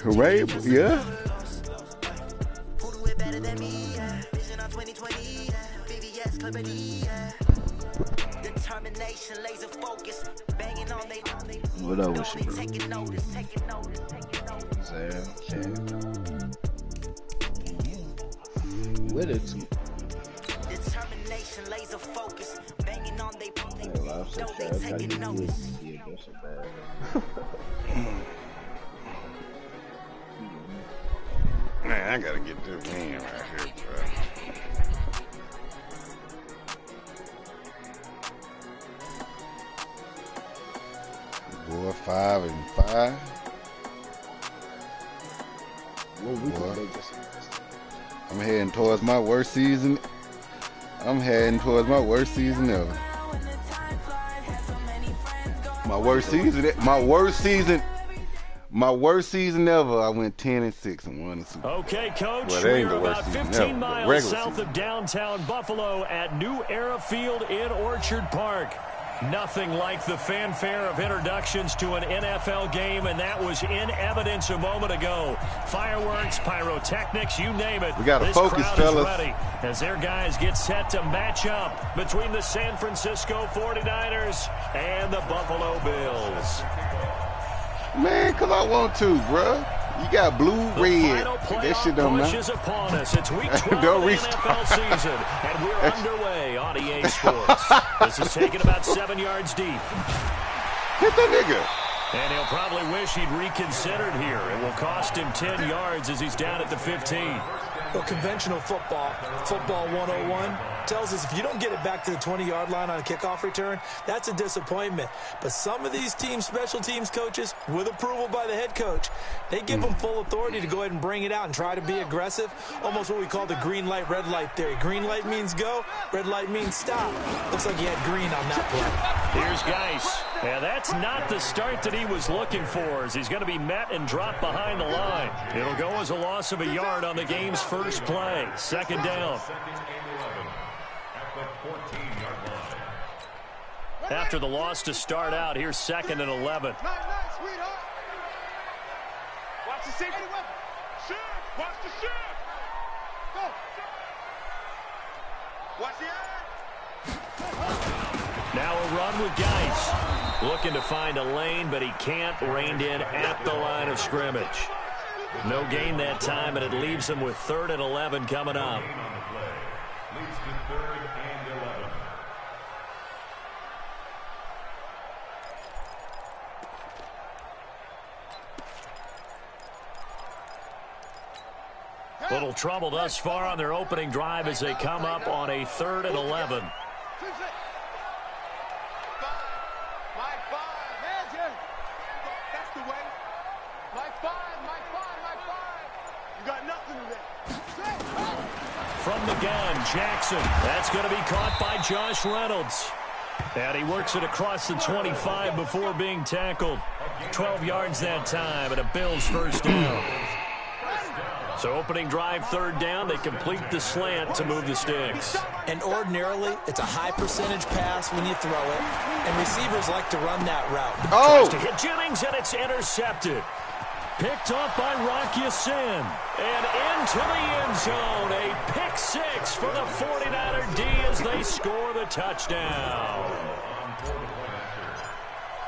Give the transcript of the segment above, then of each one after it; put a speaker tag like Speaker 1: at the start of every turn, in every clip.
Speaker 1: Right? Yeah. What up with you, bro? With it too. Determination, laser focus, banging on they taking notice. Yeah, that's so bad. Man, I gotta get this win right here, bro. Boy, 5-5. Boy, I'm heading towards my worst season. I'm heading towards my worst season ever. My worst season ever. I went 10-6 and won the Super Bowl.
Speaker 2: Okay, Coach, we're about 15 miles south of downtown Buffalo at New Era Field in Orchard Park. Nothing like the fanfare of introductions to an NFL game, and that was in evidence a moment ago. Fireworks, pyrotechnics, you name it.
Speaker 1: We got to focus, fellas.
Speaker 2: This crowd is ready as their guys get set to match up between the San Francisco 49ers and the Buffalo Bills.
Speaker 1: Man, because I want to, bro. You got blue, red. That shit don't matter.
Speaker 2: Upon us. It's week 12 of the NFL season, and we're underway on EA Sports. This is taken about 7 yards deep.
Speaker 1: Hit that nigga.
Speaker 2: And he'll probably wish he'd reconsidered here. It will cost him 10 yards as he's down at the 15.
Speaker 3: Well, conventional football 101, tells us if you don't get it back to the 20-yard line on a kickoff return, that's a disappointment. But some of these teams, special teams coaches, with approval by the head coach, they give them full authority to go ahead and bring it out and try to be aggressive, almost what we call the green light, red light theory. Green light means go, red light means stop. Looks like he had green on that play.
Speaker 2: Here's Geis. Yeah, that's not the start that he was looking for, as he's going to be met and dropped behind the line. It'll go as a loss of a yard on the game's first play. Second down. After the loss to start out, here's 2nd and 11.
Speaker 4: Watch the safety. Watch the ship. Go. Watch the
Speaker 2: Now a run with Geis. Looking to find a lane, but he can't. Reined in at the line of scrimmage. No gain that time, and it leaves him with 3rd and 11 coming up. Little trouble thus far on their opening drive as they come up on a 3rd and 11. From the gun, Jackson. That's going to be caught by Josh Reynolds. And he works it across the 25 before being tackled. 12 yards that time, and a Bills first down. So opening drive, 3rd down. They complete the slant to move the sticks.
Speaker 3: And ordinarily, it's a high percentage pass when you throw it. And receivers like to run that route.
Speaker 2: Tries to hit Jennings, and it's intercepted. Picked up by Rocky Sin. And into the end zone. A pick 6 for the 49er D as they score the touchdown.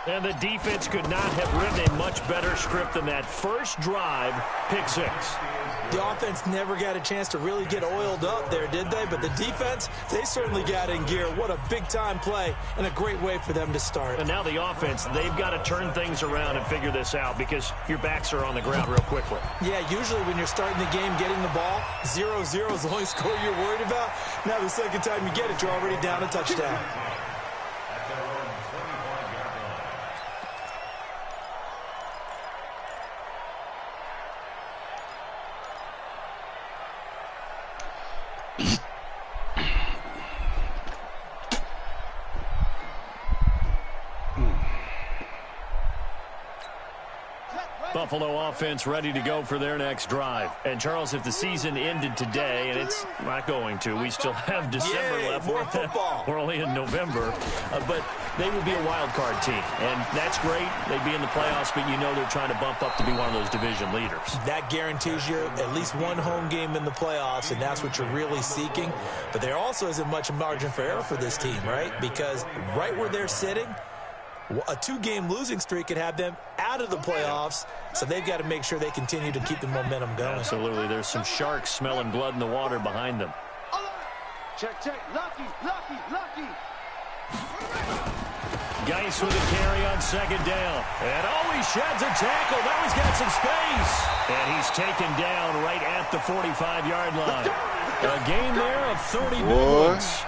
Speaker 2: And the defense could not have written a much better script than that first drive, pick 6.
Speaker 3: The offense never got a chance to really get oiled up there, did they? But the defense, they certainly got in gear. What a big-time play and a great way for them to start.
Speaker 2: And now the offense, they've got to turn things around and figure this out because your backs are on the ground real quickly.
Speaker 3: Yeah, usually when you're starting the game, getting the ball, 0-0 is the only score you're worried about. Now the second time you get it, you're already down a touchdown.
Speaker 2: Buffalo offense ready to go for their next drive. And, Charles, if the season ended today, and it's not going to, we still have December left.
Speaker 3: More football.
Speaker 2: We're only in November. But they would be a wild card team. And that's great. They'd be in the playoffs, but you know they're trying to bump up to be one of those division leaders.
Speaker 3: That guarantees you at least one home game in the playoffs, and that's what you're really seeking. But there also isn't much margin for error for this team, right? Because right where they're sitting, a 2-game losing streak could have them out of the playoffs, so they've got to make sure they continue to keep the momentum going.
Speaker 2: Absolutely. There's some sharks smelling blood in the water behind them.
Speaker 4: Check. Lucky.
Speaker 2: Geis with a carry on second down. And he sheds a tackle. Now he's got some space. And he's taken down right at the 45-yard line. A gain there of 30 minutes.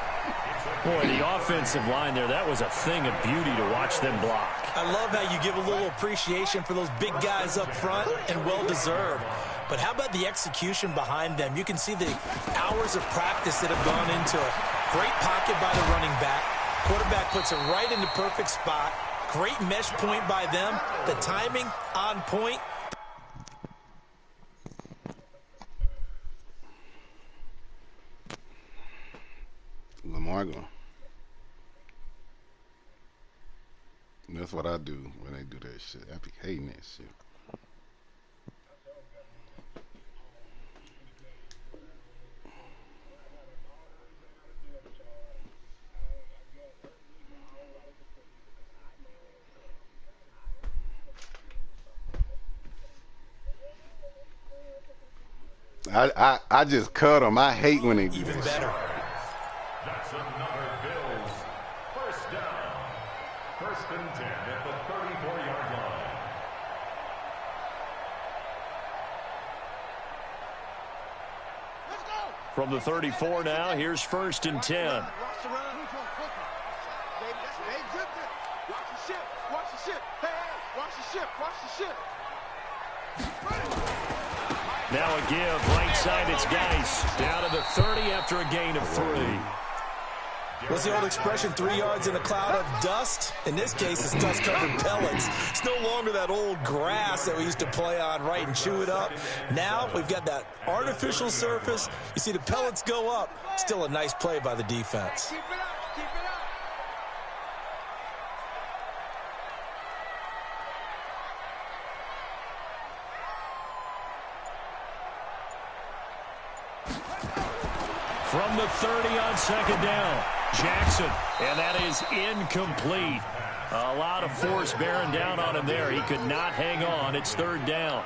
Speaker 2: Boy, the offensive line there, that was a thing of beauty to watch them block.
Speaker 3: I love how you give a little appreciation for those big guys up front, and well-deserved. But how about the execution behind them? You can see the hours of practice that have gone into it. Great pocket by the running back. Quarterback puts it right in the perfect spot. Great mesh point by them. The timing on point.
Speaker 5: Lamar going. That's what I do when they do that shit. I be hating that shit. I just cut them. I hate when they do
Speaker 3: Even
Speaker 5: this.
Speaker 3: better.
Speaker 6: First and 10 at the 34-yard line.
Speaker 4: Let's go.
Speaker 2: From the 34 now, here's first and 10.
Speaker 4: Watch the run. They dripped it. Watch the ship. Watch the ship. Hey, watch the ship. Watch the ship.
Speaker 2: Now a give, right side, it's Geis. Down to the 30 after a gain of 3.
Speaker 3: What's the old expression, 3 yards in a cloud of dust? In this case, it's dust-covered pellets. It's no longer that old grass that we used to play on, right, and chew it up. Now we've got that artificial surface. You see the pellets go up. Still a nice play by the defense.
Speaker 4: Keep it up. Keep it up.
Speaker 2: From the 30 on second down, Jackson, and that is incomplete. A lot of force bearing down on him there. He could not hang on. It's third down.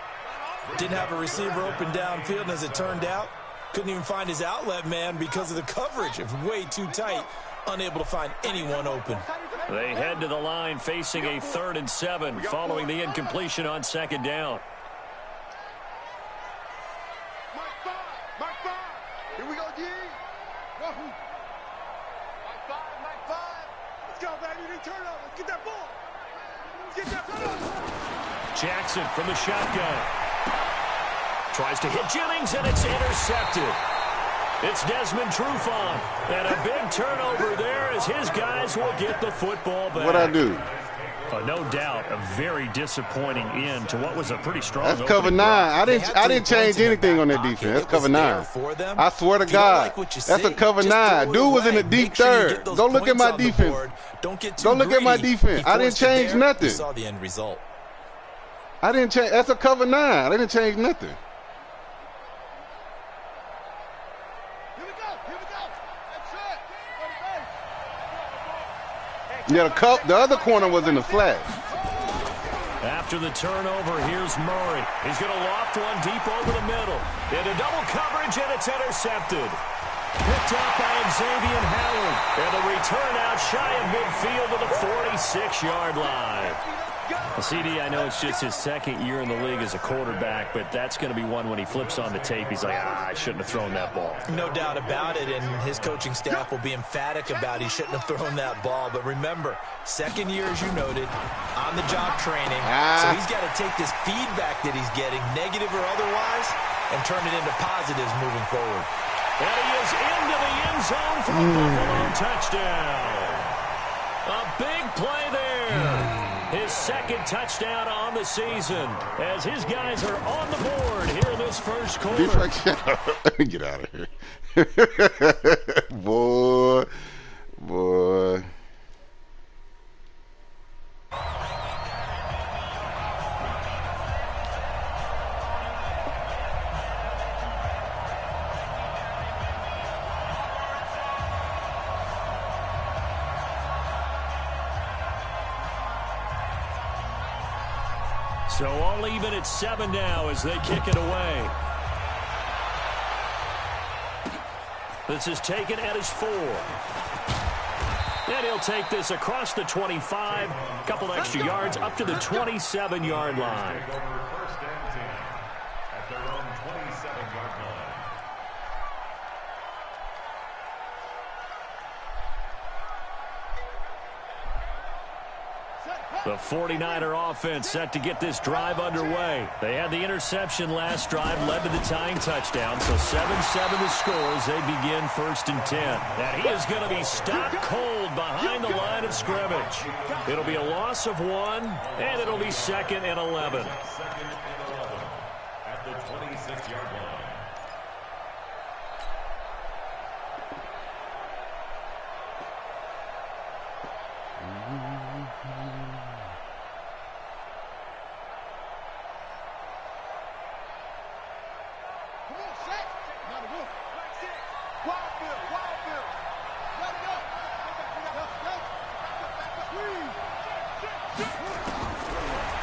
Speaker 3: Didn't have a receiver open downfield, and as it turned out, couldn't even find his outlet man because of the coverage. It was way too tight, unable to find anyone open.
Speaker 2: They head to the line facing a 3rd and 7 following the incompletion on second down.
Speaker 4: Mark 5. Here we go, D. Wahoo. Mark 5. Let's go, baby. They turn up. Let's get that ball. Let's get that ball.
Speaker 2: Jackson from the shotgun. Tries to hit Jennings, and it's intercepted. It's Desmond Trufant. And a big turnover there as his guys will get the football back.
Speaker 5: What'd I do?
Speaker 2: No doubt, a very disappointing end to what was a pretty strong
Speaker 5: That's cover 9. I didn't change anything on that defense. That's cover 9. I swear to God, that's a cover 9. Dude was in the deep third. Go look at my defense. Go look at my defense. I didn't change nothing.
Speaker 3: Saw the end result.
Speaker 5: I didn't change. That's a cover 9. I didn't change nothing.
Speaker 4: Here we go. That's it.
Speaker 5: Yeah, the other corner was in the flat.
Speaker 2: After the turnover, here's Murray. He's going to loft one deep over the middle. Into double coverage, and it's intercepted. Picked up by Xavier Howard. And the return out shy of midfield to the 46-yard line. Well, CD, I know it's just his second year in the league as a quarterback, but that's going to be one when he flips on the tape. He's like, I shouldn't have thrown that ball.
Speaker 3: No doubt about it, and his coaching staff will be emphatic about he shouldn't have thrown that ball. But remember, second year, as you noted, on-the-job training. So he's got to take this feedback that he's getting, negative or otherwise, and turn it into positives moving forward.
Speaker 2: And he is into the end zone for a Buffalo touchdown. A big play there. His second touchdown on the season as his guys are on the board here in this first quarter.
Speaker 5: Let me get out of here. Boy.
Speaker 2: So all even at 7 now as they kick it away. This is taken at his 4. And he'll take this across the 25. A couple extra yards up to the 27-yard line.
Speaker 6: First and 10 at their own 27-yard line.
Speaker 2: The 49er offense set to get this drive underway. They had the interception last drive, led to the tying touchdown. So 7-7 the score as they begin first and 10. And he is going to be stopped cold behind the line of scrimmage. It'll be a loss of 1, and it'll be 2nd and 11.
Speaker 6: Second and 11 at the 26-yard line.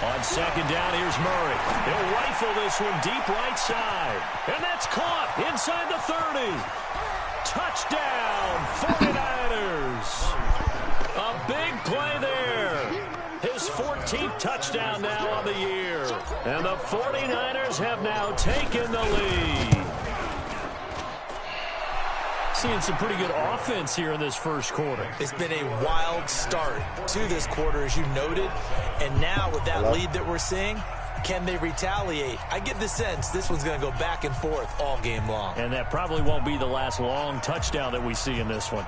Speaker 2: On 2nd down, here's Murray. He'll rifle this one deep right side. And that's caught inside the 30. Touchdown, 49ers. A big play there. His 14th touchdown now on the year. And the 49ers have now taken the lead. Seeing some pretty good offense here in this first quarter.
Speaker 3: It's been a wild start to this quarter, as you noted. And now with that lead that we're seeing, can they retaliate? I get the sense this one's going to go back and forth all game long.
Speaker 2: And that probably won't be the last long touchdown that we see in this one.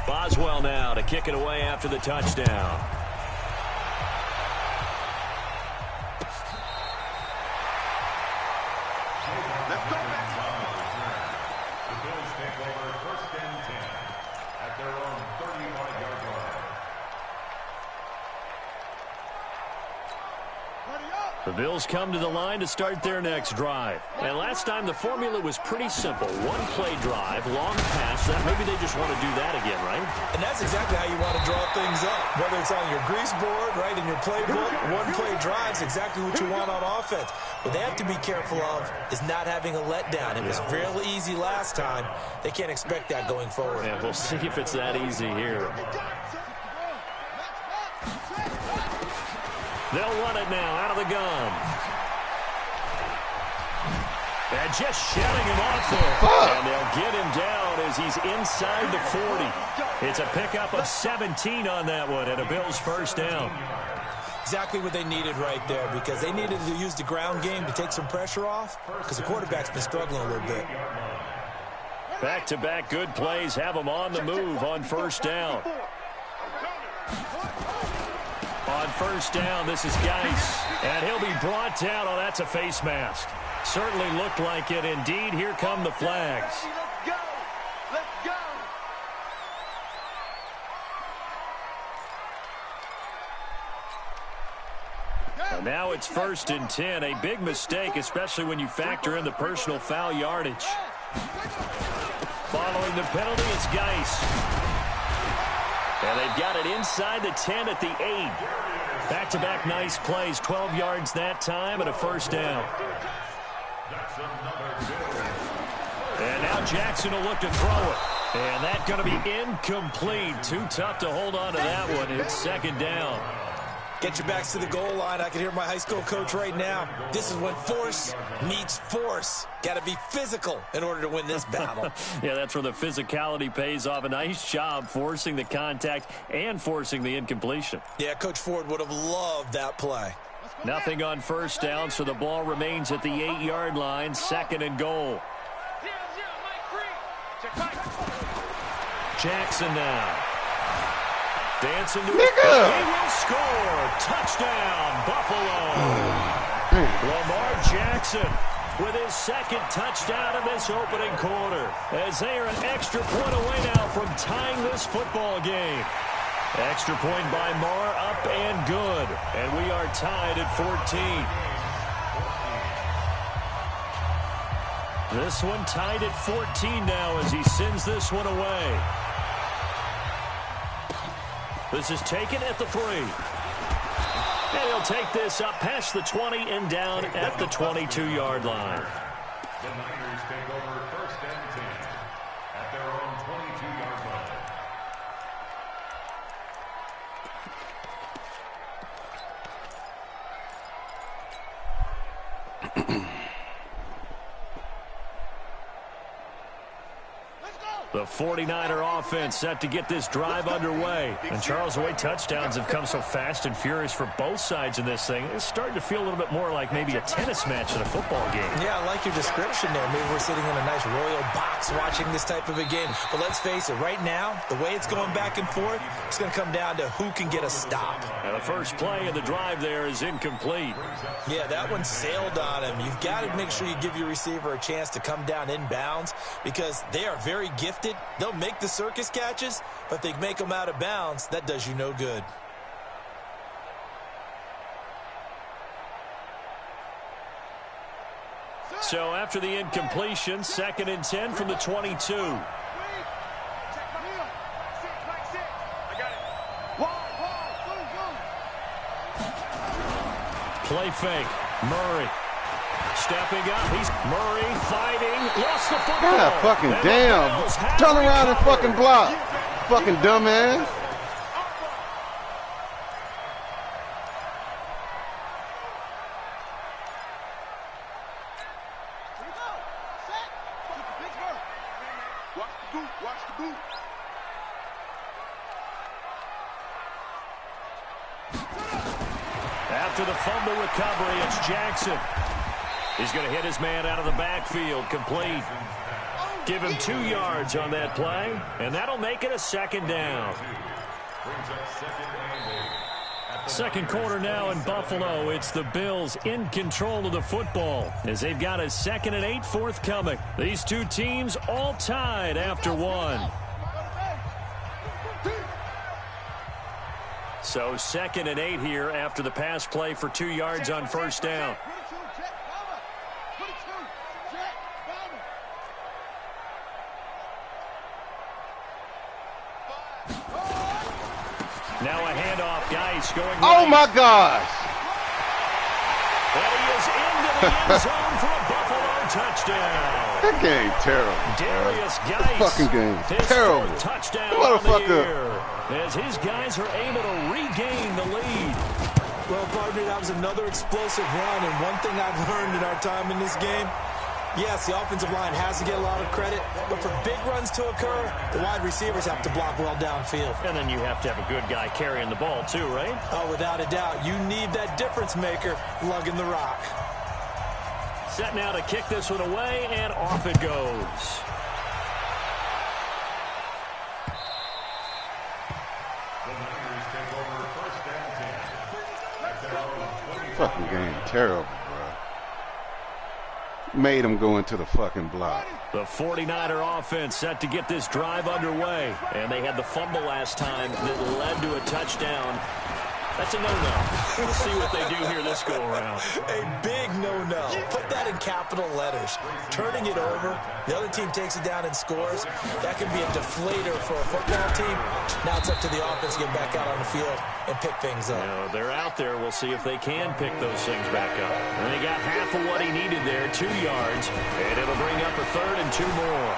Speaker 2: Boswell now to kick it away after the touchdown. The Bills come to the line to start their next drive. And last time the formula was pretty simple. One play drive, long pass. That maybe they just want to do that again, right?
Speaker 3: And that's exactly how you want to draw things up. Whether it's on your grease board, right, in your playbook, one play drive is exactly what you want on offense. What they have to be careful of is not having a letdown. It was real easy last time. They can't expect that going forward.
Speaker 2: Yeah, we'll see if it's that easy here. They'll run it now out of the gun. And just shutting him off there. And they'll get him down as he's inside the 40. It's a pickup of 17 on that one and a Bills first down.
Speaker 3: Exactly what they needed right there, because they needed to use the ground game to take some pressure off, because the quarterback's been struggling a little bit.
Speaker 2: Back-to-back good plays have them on the move on first down. On first down, this is Geis. And he'll be brought down. Oh, that's a face mask. Certainly looked like it. Indeed, here come the flags.
Speaker 4: Let's go. Let's go.
Speaker 2: And now it's first and 10. A big mistake, especially when you factor in the personal foul yardage. Following the penalty, it's Geis. And they've got it inside the 10 at the 8. Back-to-back nice plays. 12 yards that time and a first down. And now Jackson will look to throw it. And that's going to be incomplete. Too tough to hold on to that one. It's second down.
Speaker 3: Get your backs to the goal line. I can hear my high school coach right now. This is when force meets force. Got to be physical in order to win this battle.
Speaker 2: Yeah, that's where the physicality pays off. A nice job forcing the contact and forcing the incompletion.
Speaker 3: Yeah, Coach Ford would have loved that play.
Speaker 2: Nothing on first down, so the ball remains at the 8-yard line. Second and goal. Jackson now. Dancing to it. He will score. Touchdown, Buffalo. Lamar Jackson with his second touchdown in this opening quarter, as they are an extra point away now from tying this football game. Extra point by Marr, up and good. And we are tied at 14. This one tied at 14 now as he sends this one away. This is taken at the 3. And he'll take this up past the 20 and down at the 22-yard line.
Speaker 6: The Niners take over 1st and 10 at their own 22-yard line.
Speaker 2: The 49er offense set to get this drive underway. And Charles, the way touchdowns have come so fast and furious for both sides in this thing, it's starting to feel a little bit more like maybe a tennis match than a football game.
Speaker 3: Yeah, I like your description there. Maybe we're sitting in a nice royal box watching this type of a game. But let's face it, right now, the way it's going back and forth, it's going to come down to who can get a stop.
Speaker 2: And the first play of the drive there is incomplete.
Speaker 3: Yeah, that one sailed on him. You've got to make sure you give your receiver a chance to come down inbounds because they are very gifted. They'll make the circus catches, but if they make them out of bounds, that does you no good.
Speaker 2: So after the incompletion, 2nd and 10 from the 22. Play fake. Murray. Stepping up. He's Murray fighting. Lost the football.
Speaker 5: God fucking damn. Turn around and fucking block. Fucking dumbass.
Speaker 2: After the fumble recovery, it's Jackson. He's going to hit his man out of the backfield, complete. Give him 2 yards on that play, and that'll make it a 2nd down. Second quarter now in Buffalo. It's the Bills in control of the football as they've got a 2nd and 8 forthcoming. These two teams all tied after 1. So 2nd and 8 here after the pass play for 2 yards on 1st down. Now a handoff. Geis going
Speaker 5: Oh,
Speaker 2: right.
Speaker 5: my gosh.
Speaker 2: And he is into the end zone for a Buffalo touchdown.
Speaker 5: That game terrible.
Speaker 2: Darius
Speaker 5: This
Speaker 2: Geis.
Speaker 5: fucking game
Speaker 2: His
Speaker 5: terrible.
Speaker 2: 4th touchdown
Speaker 5: Motherfucker.
Speaker 2: on the year. As his guys are able to regain the lead.
Speaker 3: Well, partner, that was another explosive run, and one thing I've learned in our time in this game, yes, the offensive line has to get a lot of credit, but for big runs to occur, the wide receivers have to block well downfield.
Speaker 2: And then you have to have a good guy carrying the ball too, right?
Speaker 3: Oh, without a doubt. You need that difference maker lugging the rock.
Speaker 2: Set now to kick this one away, and off it goes.
Speaker 6: The Niners take over 1st and 10 at their own 20.
Speaker 5: Fucking game terrible, bro. Made him go into the fucking block.
Speaker 2: The 49er offense set to get this drive underway. And they had the fumble last time that led to a touchdown. That's a no-no. We'll see what they do here this go-around.
Speaker 3: A big no-no. Put that in capital letters. Turning it over, the other team takes it down and scores. That can be a deflator for a football team. Now it's up to the offense to get back out on the field and pick things up.
Speaker 2: They're out there. We'll see if they can pick those things back up. And they got half of what he needed there, 2 yards. And it'll bring up a 3rd and 2 more.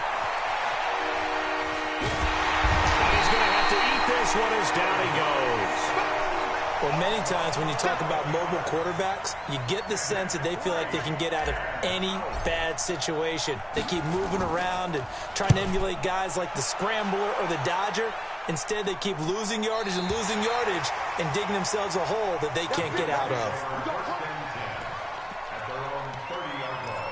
Speaker 2: And he's going to have to eat this one as down he goes.
Speaker 3: Well, many times when you talk about mobile quarterbacks, you get the sense that they feel like they can get out of any bad situation. They keep moving around and trying to emulate guys like the Scrambler or the Dodger. Instead, they keep losing yardage and digging themselves a hole that they can't get out of.
Speaker 6: At their own 30-yard line.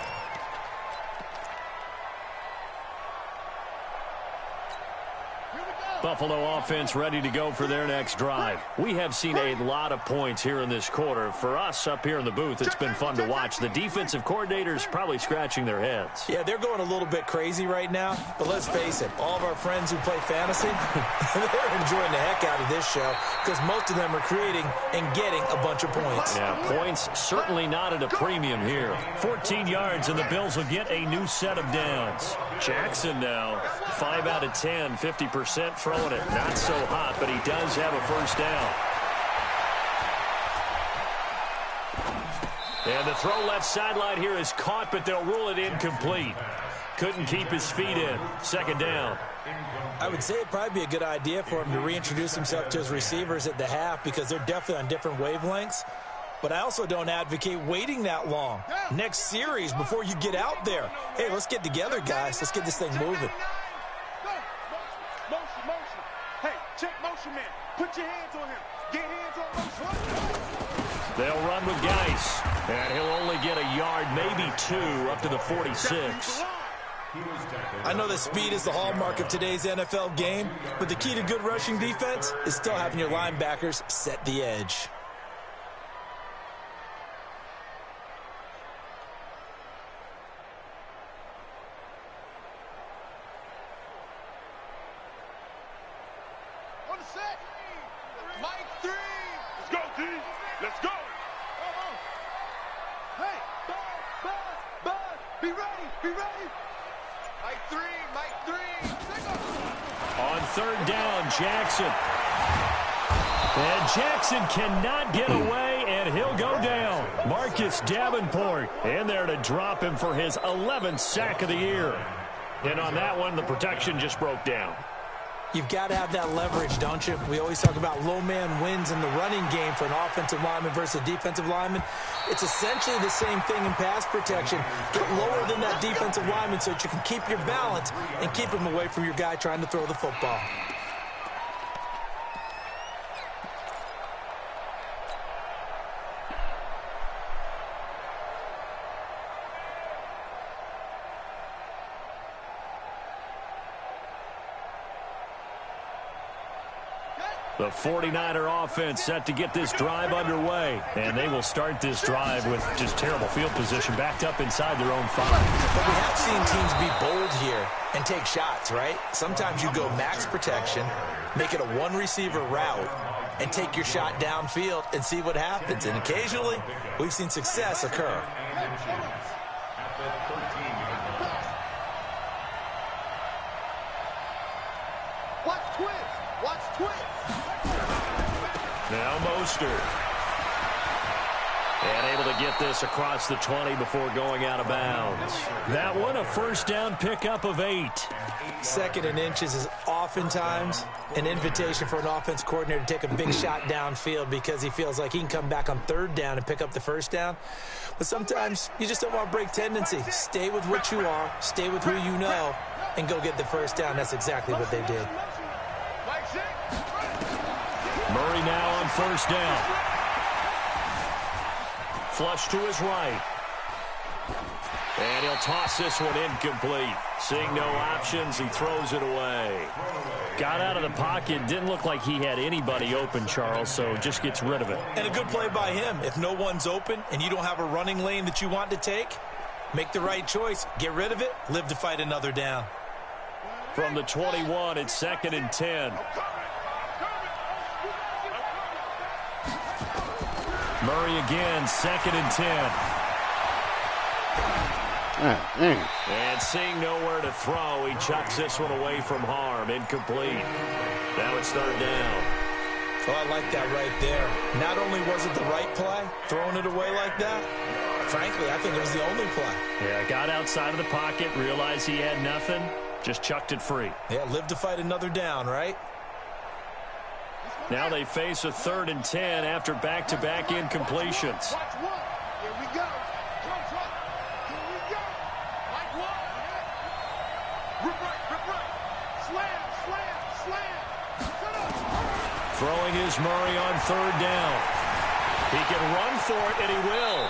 Speaker 2: Buffalo offense ready to go for their next drive. We have seen a lot of points here in this quarter. For us up here in the booth, it's been fun to watch. The defensive coordinators probably scratching their heads.
Speaker 3: Yeah, they're going a little bit crazy right now, but let's face it, all of our friends who play fantasy, they're enjoying the heck out of this show because most of them are creating and getting a bunch of points.
Speaker 2: Yeah, points certainly not at a premium here. 14 yards, and the Bills will get a new set of downs. Jackson now, 5 out of 10, 50% throwing it. Not so hot, but he does have a 1st down. And the throw left sideline here is caught, but they'll rule it incomplete. Couldn't keep his feet in. Second down.
Speaker 3: I would say it'd probably be a good idea for him to reintroduce himself to his receivers at the half because they're definitely on different wavelengths. But I also don't advocate waiting that long. Next series before you get out there. Hey, let's get together, guys. Let's get this thing moving.
Speaker 4: Motion. Hey, check motion, man. Put your hands on him. Get hands on motion.
Speaker 2: They'll run with Geis. And he'll only get a yard, maybe 2, up to the 46.
Speaker 3: I know that speed is the hallmark of today's NFL game, but the key to good rushing defense is still having your linebackers set the edge.
Speaker 4: On the set. Mike 3. Let's go, D. Let's go. Hey, Buzz. Be ready. Mike 3.
Speaker 2: On third down, Jackson. And Jackson cannot get away, and he'll go down. Marcus Davenport in there to drop him for his 11th sack of the year. And on that one, the protection just broke down.
Speaker 3: You've got to have that leverage, don't you? We always talk about low man wins in the running game for an offensive lineman versus a defensive lineman. It's essentially the same thing in pass protection. Get lower than that defensive lineman so that you can keep your balance and keep him away from your guy trying to throw the football.
Speaker 2: The 49er offense set to get this drive underway. And they will start this drive with just terrible field position backed up inside their own 5.
Speaker 3: But we have seen teams be bold here and take shots, right? Sometimes you go max protection, make it a one-receiver route, and take your shot downfield and see what happens. And occasionally, we've seen success occur.
Speaker 4: Watch twist.
Speaker 2: Now Mostert. And able to get this across the 20 before going out of bounds. That one, a first down pickup of 8.
Speaker 3: 2nd and inches is oftentimes an invitation for an offense coordinator to take a big shot downfield because he feels like he can come back on 3rd down and pick up the first down. But sometimes you just don't want to break tendency. Stay with what you are, stay with who you know, and go get the first down. That's exactly what they did.
Speaker 2: Murray now on first down. Flush to his right. And he'll toss this one incomplete. Seeing no options, he throws it away. Got out of the pocket. Didn't look like he had anybody open, Charles, so just gets rid of it.
Speaker 3: And a good play by him. If no one's open and you don't have a running lane that you want to take, make the right choice. Get rid of it. Live to fight another down.
Speaker 2: From the 21, it's 2nd and 10. Murray again, 2nd and 10. And seeing nowhere to throw, he chucks this one away from harm. Incomplete. Now it's 3rd down.
Speaker 3: Oh, I like that right there. Not only was it the right play, throwing it away like that, frankly, I think it was the only play.
Speaker 2: Yeah, got outside of the pocket, realized he had nothing, just chucked it free.
Speaker 3: Yeah, live to fight another down, right?
Speaker 2: Now they face a 3rd and 10 after back-to-back incompletions.
Speaker 4: Watch one. Here we go. Here we go. Mike 1. Rip right. Slam.
Speaker 2: Throwing is Murray on 3rd down. He can run for it, and he will.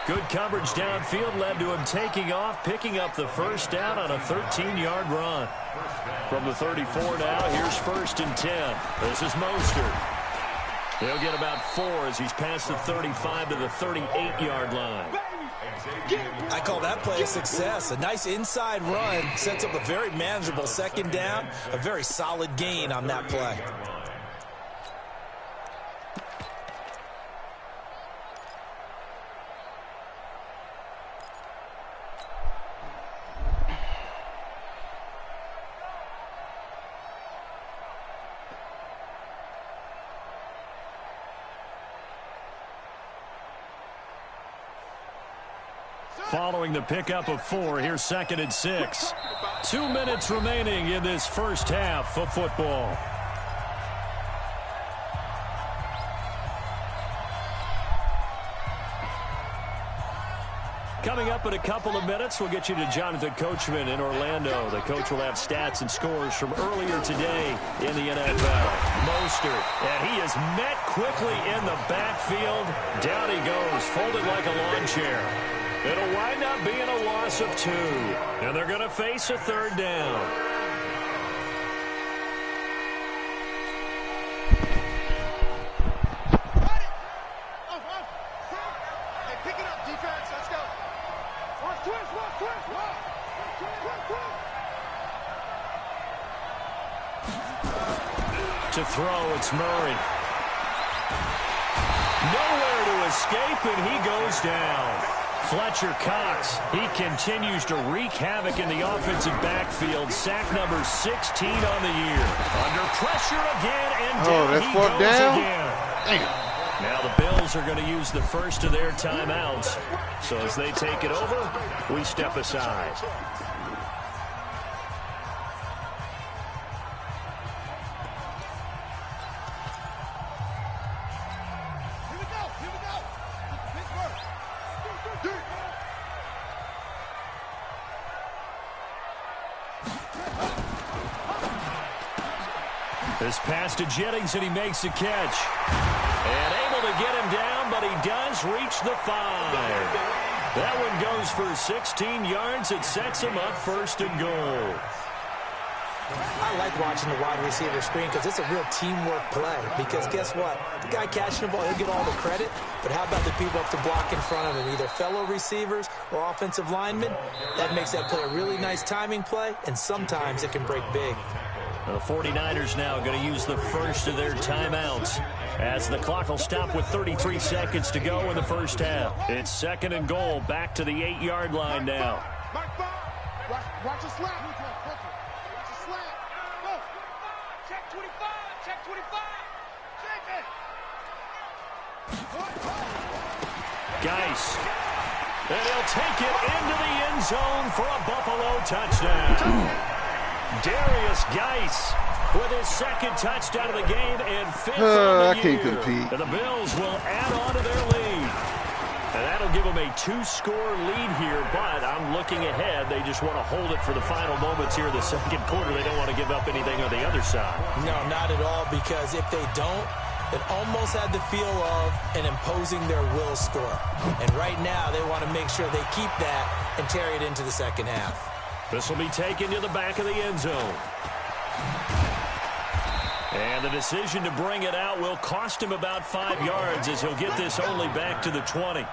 Speaker 2: Good coverage downfield led to him taking off, picking up the first down on a 13-yard run. From the 34 now, here's 1st and 10. This is Mostert. He'll get about 4 as he's past the 35 to the 38-yard line.
Speaker 3: I call that play a success. A nice inside run sets up a very manageable 2nd down, a very solid gain on that play.
Speaker 2: following the pickup of 4. Here's 2nd and 6. 2 minutes remaining in this first half of football. Coming up in a couple of minutes, we'll get you to Jonathan Coachman in Orlando. The coach will have stats and scores from earlier today in the NFL. Mostert, and he is met quickly in the backfield. Down he goes, folded like a lawn chair. It'll wind up being a loss of 2, and they're going to face a 3rd down. To throw, it's Murray. Nowhere to escape, and he goes down. Fletcher Cox, he continues to wreak havoc in the offensive backfield. Sack number 16 on the year. Under pressure again, and down he goes again.
Speaker 5: Damn.
Speaker 2: Now the Bills are going to use the first of their timeouts. So as they take it over, we step aside. This pass to Jennings, and he makes a catch. And able to get him down, but he does reach the 5. That one goes for 16 yards. It sets him up 1st and goal.
Speaker 3: I like watching the wide receiver screen because it's a real teamwork play. Because guess what? The guy catching the ball, he'll get all the credit. But how about the people up to block in front of him, either fellow receivers or offensive linemen? That makes that play a really nice timing play, and sometimes it can break big.
Speaker 2: The 49ers now going to use the first of their timeouts as the clock will stop with 33 seconds to go in the first half. It's 2nd and goal, back to the 8-yard line now.
Speaker 4: Watch a slant. Watch a slant. Go. Check 25. Check 25. Check it.
Speaker 2: Geis. And he'll take it into the end zone for a Buffalo touchdown. Darius Geis with his 2nd touchdown of the game and 5th on the year.
Speaker 5: I can't compete.
Speaker 2: And the Bills will add on to their lead. And that'll give them a 2-score lead here, but I'm looking ahead. They just want to hold it for the final moments here in the 2nd quarter. They don't want to give up anything on the other side.
Speaker 3: No, not at all, because if they don't, it almost had the feel of an imposing their will score. And right now, they want to make sure they keep that and carry it into the 2nd half.
Speaker 2: This will be taken to the back of the end zone. And the decision to bring it out will cost him about 5 yards as he'll get this only back to the 20.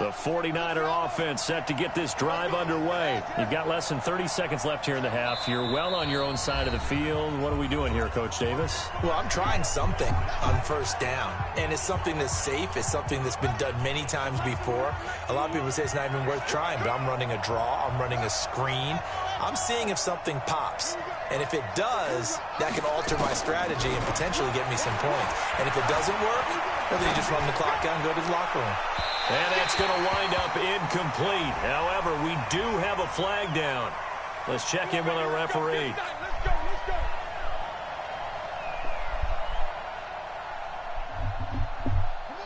Speaker 2: The 49er offense set to get this drive underway. You've got less than 30 seconds left here in the half. You're well on your own side of the field. What are we doing here, Coach Davis?
Speaker 3: Well, I'm trying something on 1st down. And it's something that's safe. It's something that's been done many times before. A lot of people say it's not even worth trying, but I'm running a draw. I'm running a screen. I'm seeing if something pops. And if it does, that can alter my strategy and potentially get me some points. And if it doesn't work, well, then you just run the clock out and go to the locker room.
Speaker 2: And that's going to wind up incomplete. However, we do have a flag down. Let's check in with our referee.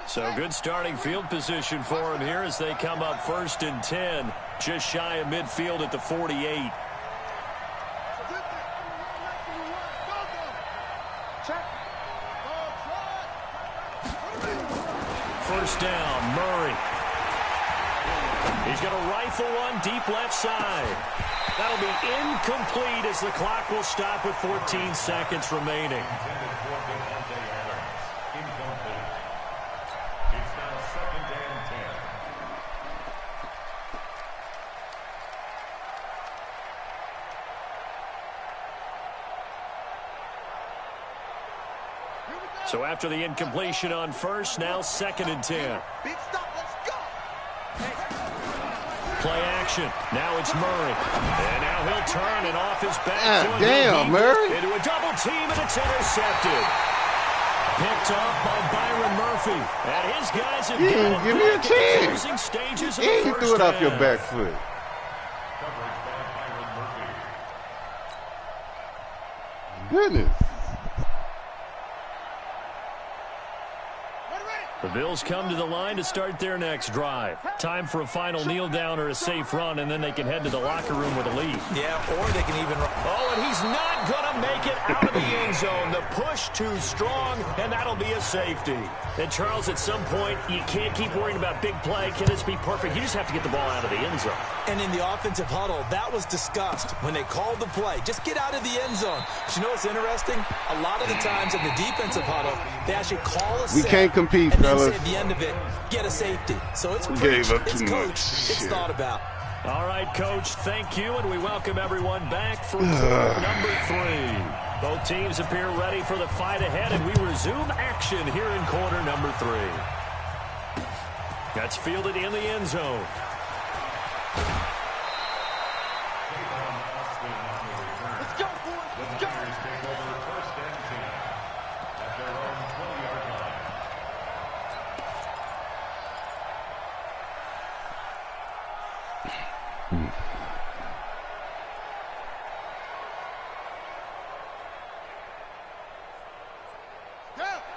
Speaker 2: So good starting field position for him here as they come up 1st and 10. Just shy of midfield at the 48. First down, Murray. He's going to rifle one deep left side. That'll be incomplete as the clock will stop with 14 seconds remaining. So after the incompletion on 1st, now 2nd and 10.
Speaker 4: Big stop, let's go.
Speaker 2: Play action. Now it's Murray. And now he'll turn and off his back foot.
Speaker 5: Damn, Murray.
Speaker 2: Into a double team, and it's intercepted. picked off by Byron Murphy. And his guys have
Speaker 5: got give me a chance.
Speaker 2: Stages
Speaker 5: you threw it off your back foot. Goodness.
Speaker 2: The Bills come to the line to start their next drive. Time for a final kneel down or a safe run, and then they can head to the locker room with a lead.
Speaker 3: Yeah, or they can even run.
Speaker 2: Oh, and he's not going to make it out of the end zone. The push too strong, and that'll be a safety. And, Charles, at some point, you can't keep worrying about big play. Can this be perfect? You just have to get the ball out of the end zone.
Speaker 3: And in the offensive huddle, that was discussed when they called the play. Just get out of the end zone. But you know what's interesting? A lot of the times in the defensive huddle, they actually call a set.
Speaker 5: We can't compete,
Speaker 3: and
Speaker 5: fellas.
Speaker 3: Then say at the end of it, get a safety. So it's preached, it's coached, it's thought about.
Speaker 2: All right, Coach, thank you, and we welcome everyone back for quarter number 3. Both teams appear ready for the fight ahead, and we resume action here in quarter number 3. That's fielded in the end zone.
Speaker 4: Let's go, boys. Let's go.
Speaker 6: Take over first and 10 at their own 20-yard line.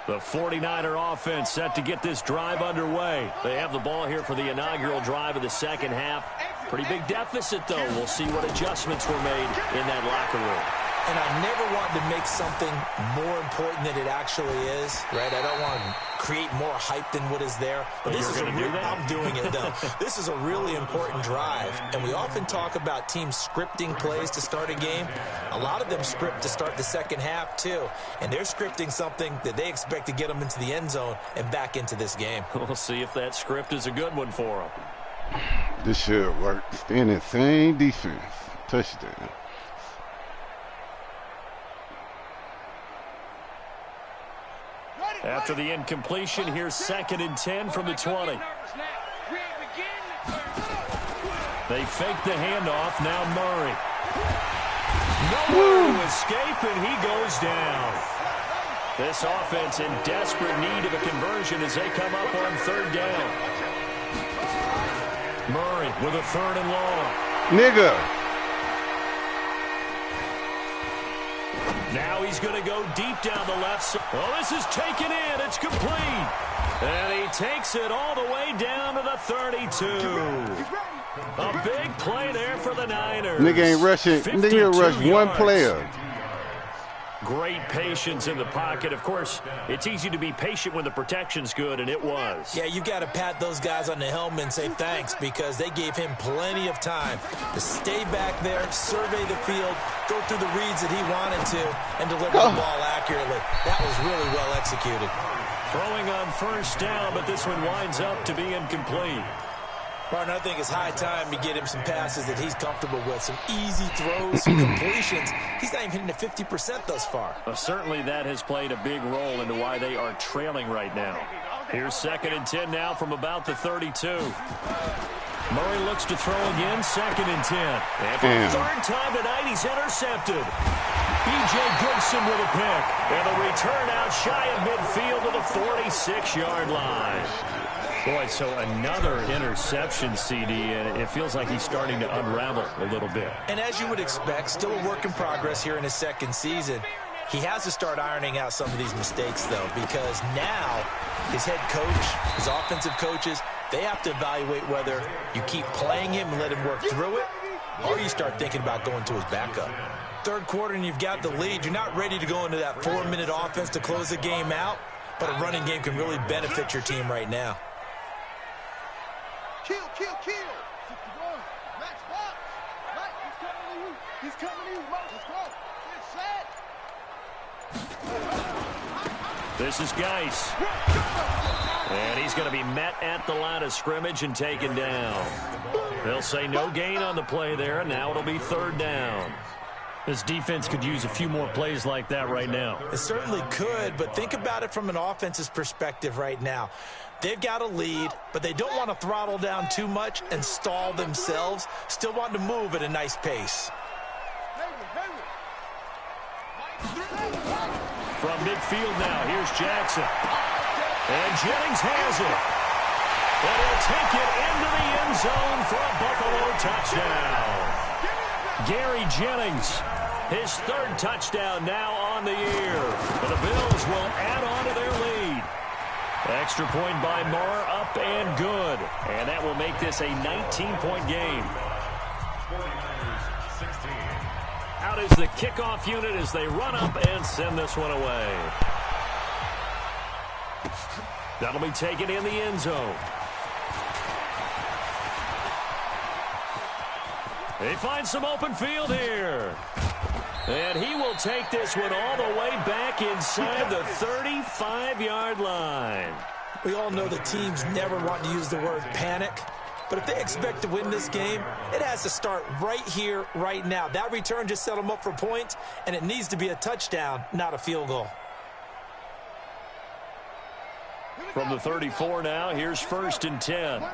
Speaker 2: The 49er offense set to get this drive underway. They have the ball here for the inaugural drive of the second half. Pretty big deficit, though. We'll see what adjustments were made in that locker room.
Speaker 3: And I never want to make something more important than it actually is, right? I don't want to create more hype than what is there. But this is I'm doing it, though. This is a really important drive. And we often talk about teams scripting plays to start a game. A lot of them script to start the second half, too. And they're scripting something that they expect to get them into the end zone and back into this game.
Speaker 2: We'll see if that script is a good one for them.
Speaker 5: This should work. Stay in that same defense. Touchdown.
Speaker 2: After the incompletion, here's 2nd and 10 from the 20. They fake the handoff. Now Murray. Nowhere to escape, and he goes down. This offense in desperate need of a conversion as they come up on 3rd down. Murray with a 3rd and long.
Speaker 5: Nigga.
Speaker 2: Now he's going to go deep down the left side. Well, this is taken in. It's complete. And he takes it all the way down to the 32. A big play there for the Niners.
Speaker 5: Nigga ain't rushing. Nigga rush one player.
Speaker 2: Great patience in the pocket. Of course, it's easy to be patient when the protection's good, and it was.
Speaker 3: Yeah, you got to pat those guys on the helmet and say thanks because they gave him plenty of time to stay back there, survey the field, go through the reads that he wanted to, and deliver the ball accurately. That was really well executed.
Speaker 2: Throwing on 1st down, but this one winds up to be incomplete.
Speaker 3: Martin, I think it's high time to get him some passes that he's comfortable with. Some easy throws, some completions. He's not even hitting the 50% thus far.
Speaker 2: Well, certainly that has played a big role into why they are trailing right now. Here's 2nd and 10 now from about the 32. Murray looks to throw again, 2nd and 10. And for the 3rd time tonight, he's intercepted. B.J. Goodson with a pick. And the return out shy of midfield to the 46-yard line. Boy, so another interception, CD, and it feels like he's starting to unravel a little bit.
Speaker 3: And as you would expect, still a work in progress here in his 2nd season. He has to start ironing out some of these mistakes, though, because now his head coach, his offensive coaches, they have to evaluate whether you keep playing him and let him work through it, or you start thinking about going to his backup. 3rd quarter and you've got the lead. You're not ready to go into that 4-minute offense to close the game out, but a running game can really benefit your team right now.
Speaker 4: Kill. 61. Max box. Right, he's coming to you. He's coming to you. Let's go.
Speaker 2: This is Geis. And he's going to be met at the line of scrimmage and taken down. They'll say no gain on the play there, and now it'll be 3rd down. This defense could use a few more plays like that right now.
Speaker 3: It certainly could, but think about it from an offense's perspective right now. They've got a lead, but they don't want to throttle down too much and stall themselves. Still want to move at a nice pace.
Speaker 2: From midfield now, here's Jackson. And Jennings has it. And he'll take it into the end zone for a Buffalo touchdown. Gary Jennings, his third touchdown now on the year. And the Bills will add on to their lead. Extra point by Marr, up and good. And that will make this a 19-point game.
Speaker 6: 49ers 16.
Speaker 2: Out is the kickoff unit as they run up and send this one away. That'll be taken in the end zone. They find some open field here. And he will take this one all the way back inside the 35-yard line.
Speaker 3: We all know the teams never want to use the word panic. But if they expect to win this game, it has to start right here, right now. That return just set them up for points, and it needs to be a touchdown, not a field goal.
Speaker 2: From the 34 now, here's 1st and 10.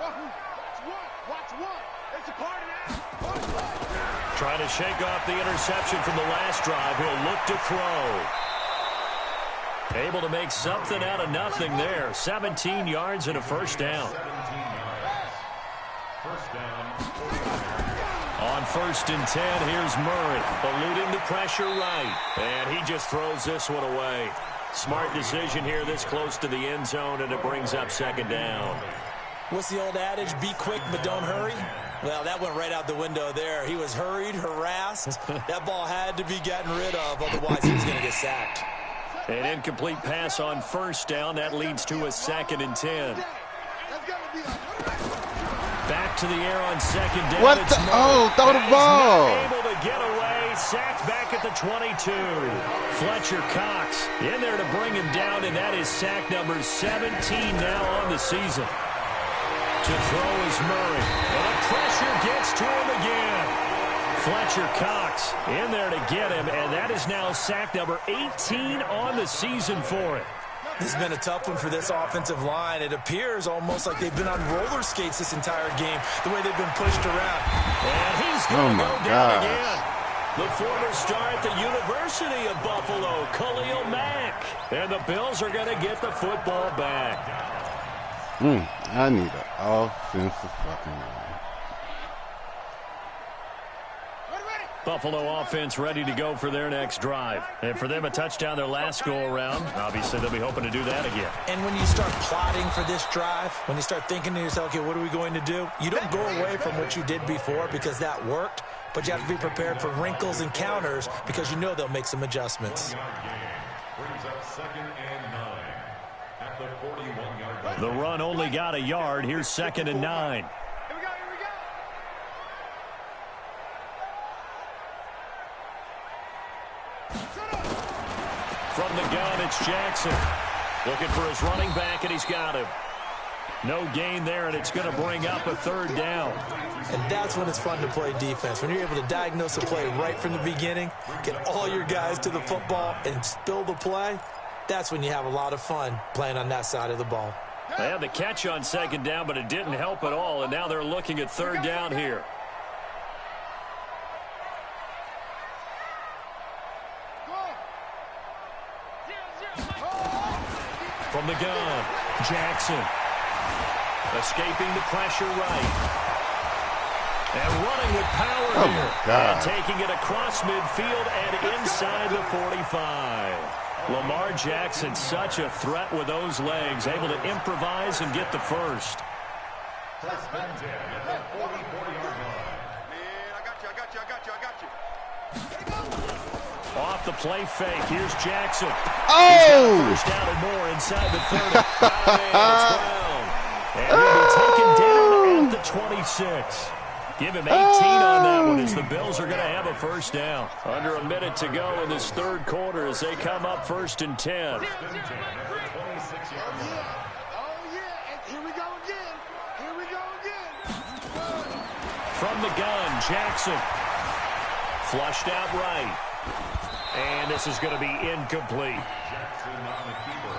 Speaker 2: Trying to shake off the interception from the last drive. He'll look to throw. Able to make something out of nothing there. 17 yards and a first down.
Speaker 6: 17 yards. First down.
Speaker 2: On 1st and 10, here's Murray, eluding the pressure right. And he just throws this one away. Smart decision here this close to the end zone, and it brings up 2nd down.
Speaker 3: What's the old adage? Be quick, but don't hurry. Well, that went right out the window there. He was hurried, harassed. That ball had to be gotten rid of, otherwise he was going to get sacked.
Speaker 2: An incomplete pass on 1st down. That leads to a 2nd and 10. Back to the air on 2nd down.
Speaker 5: What the? Oh, throw the ball.
Speaker 2: Able to get away. Sacked back at the 22. Fletcher Cox in there to bring him down, and that is sack number 17 now on the season. To throw is Murray. And the pressure gets to him again. Fletcher Cox in there to get him, and that is now sack number 18 on the season for it.
Speaker 3: This has been a tough one for this offensive line. It appears almost like they've been on roller skates this entire game, the way they've been pushed around.
Speaker 2: And he's going to go down again. The former star at the University of Buffalo, Khalil Mack. And the Bills are going to get the football back.
Speaker 5: I need an offensive fucking line.
Speaker 2: Buffalo offense ready to go for their next drive. And for them, a touchdown their last go-around. Obviously, they'll be hoping to do that again.
Speaker 3: And when you start plotting for this drive, when you start thinking to yourself, okay, what are we going to do? You don't go away from what you did before because that worked, but you have to be prepared for wrinkles and counters because you know they'll make some adjustments.
Speaker 6: Brings up 2nd and 9 at the 41-yard line.
Speaker 2: The run only got a yard. Here's 2nd and 9. From the gun, it's Jackson. Looking for his running back, and he's got him. No gain there, and it's going to bring up a 3rd down.
Speaker 3: And that's when it's fun to play defense. When you're able to diagnose a play right from the beginning, get all your guys to the football, and spill the play, that's when you have a lot of fun playing on that side of the ball.
Speaker 2: They had the catch on 2nd down, but it didn't help at all, and now they're looking at 3rd down here. From the gun, Jackson. Escaping the pressure right. And running with power here. And taking it across midfield and inside the 45. Lamar Jackson, such a threat with those legs. Able to improvise and get the first.
Speaker 6: First and 10 at the 40-yard line.
Speaker 4: Man, I got you.
Speaker 2: Off the play fake. Here's Jackson.
Speaker 5: Oh!
Speaker 2: First down and more inside the 30. And he'll be taken down at the 26. Give him 18 on that one as the Bills are going to have a first down. Under a minute to go in this 3rd quarter as they come up 1st and 10.
Speaker 6: First and 10 at the 26-yard line.
Speaker 4: And here we go again.
Speaker 2: From the gun, Jackson. Flushed out right. And this is going to be incomplete.
Speaker 6: Jackson on the keeper.